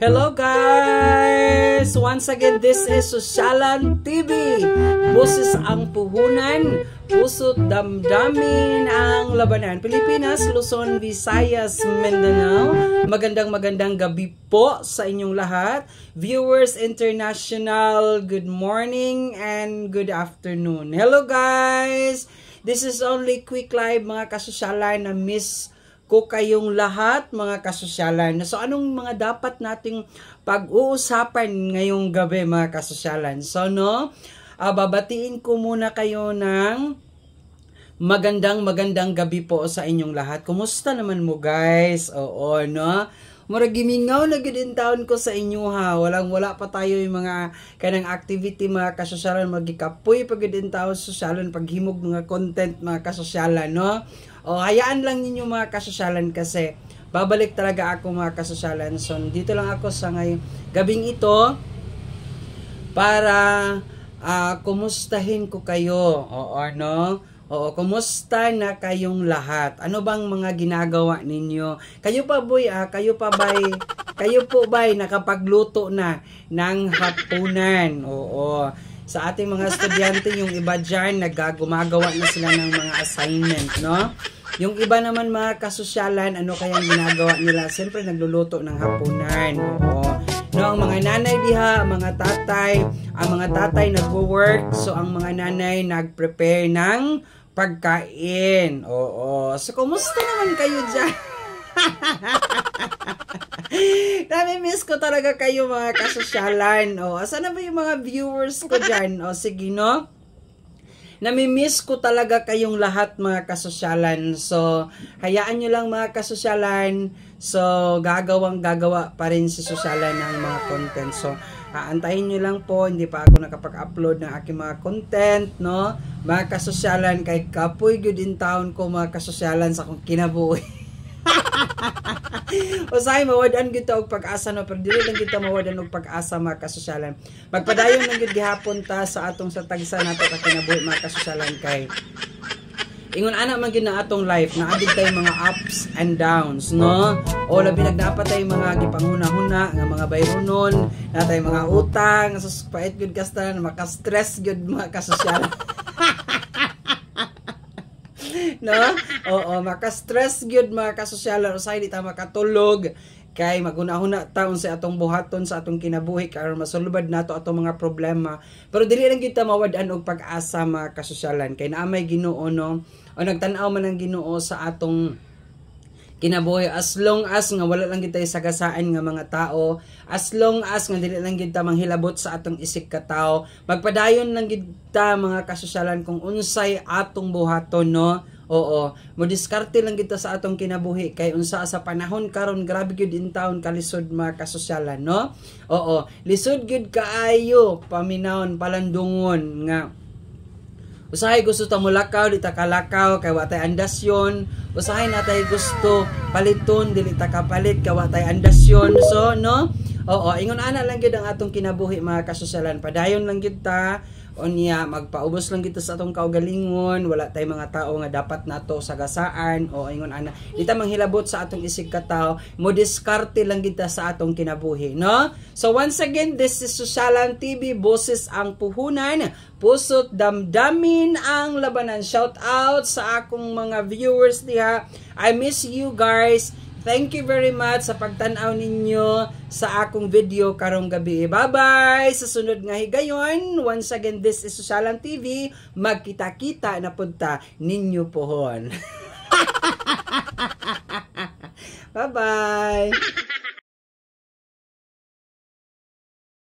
Hello guys! Once again, this is Sosyalan TV. Boses ang puhunan, puso't damdamin ang labanan. Pilipinas, Luzon, Visayas, Mindanao. Magandang gabi po sa inyong lahat. Viewers international, good morning and good afternoon. Hello guys! This is only quick live mga kasosyalan na miss ko kayong lahat mga kasosyalan. So anong mga dapat nating pag-uusapan ngayong gabi mga kasosyalan? So babatiin ko muna kayo ng magandang gabi po sa inyong lahat. Kumusta naman mo guys? Oo, no? Mura gimingaw na gid taon ko sa inyo ha. Wala pa tayo yung mga kanang activity mga kasosyalan, magikapoy pag gid taon sosyalan, paghimog mga content mga kasosyalan, no? O hayaan lang ninyo mga kasosyalan kasi babalik talaga ako mga kasosyalan. So dito lang ako sa gabing ito para kumustahin ko kayo. Oo, no? Oo, kumusta na kayong lahat? Ano bang mga ginagawa ninyo? Kayo pa boy, kayo po ba nakapagluto na ng hapunan? Oo. Sa ating mga estudyante, yung iba dyan, gumagawa na sila ng mga assignment, no? Yung iba naman mga kasosyalan, ano kayang ginagawa nila? Siyempre, nagluluto ng hapunan, oo. No, ang mga nanay diha, ang mga tatay nagwo-work, so ang mga nanay nag-prepare ng pagkain, oo. So, kumusta naman kayo dyan? Nami-miss ko talaga kayo mga kasosyalan. O, asan na ba yung mga viewers ko dyan? O, sige, no? Nami-miss ko talaga kayong lahat mga kasosyalan. So, hayaan nyo lang mga kasosyalan. So, gagawa pa rin si sosyalan ng mga content. So, antayin nyo lang po. Hindi pa ako nakapag-upload ng aking mga content, no? Mga kasosyalan, kay kapoy good in town ko mga kasosyalan sa akong kinabuhi. Usahay mawadan kita og pag-asa, no, pero dili lang kita mawadan og pag-asa mga kasosyalan. Magpadayon lang gid gihapon ta sa atong sa tagsa nato ka kinabuhi mga kasosyalan kay ingon ana man gyud na atong life na adid tay mga ups and downs, no? O labi nagdapat tay mga gipanghuna-huna nga mga bayronon, natay mga utang, sus pait gyud kasta maka-stress gyud mga kasosyalan. No? Oo, maka-stress gyud mga kasosyalan, usay di ta makatulog kay maghuna-huna taon sa atong buhaton sa atong kinabuhi karon masulubad nato atong mga problema. Pero dili lang gyud ta mawad-an og pag-asa mga kasosyalan kay naamay Ginoo, no? O nagtan-aw man ang Ginoo sa atong kinabuhi as long as nga wala lang kita sagasaan nga mga tao, as long as nga dili lang kita manghilabot sa atong isig ka tao, magpadayon lang kita mga kasosyalan kung unsay atong buhaton, no? Oo, mo diskarte lang kita sa atong kinabuhi kay unsa sa panahon karon grabe gyud in town kalisod mga kasosyalan, no? Oo, lisod gyud kaayo paminawon palandungon nga usahay gusto ta mulakaw di ta kalakaw kay wa tay andasyon, usahay natay gusto paliton dili ta kapalit kay wa tay andasyon. So no, oo, ingon ana lang gyud ang atong kinabuhi mga kasosyalan, padayon lang gyud ta unya magpaubos lang kita sa atong kaugalingon, wala tay mga tao nga dapat nato sagasaan o ingon ana di ta manghilabot sa atong isig ka tao, mo diskarte lang kita sa atong kinabuhi, no? So once again, this is Sosyalan TV, boses ang puhunan, puso't damdamin ang labanan. Shout out sa akong mga viewers diha. I miss you guys. Thank you very much sa pagtanaw ninyo sa akong video karong gabi. Bye-bye! Sa sunod nga higayon, once again, this is Sosyalan TV. Magkita-kita na punta ninyo pohon. Bye-bye!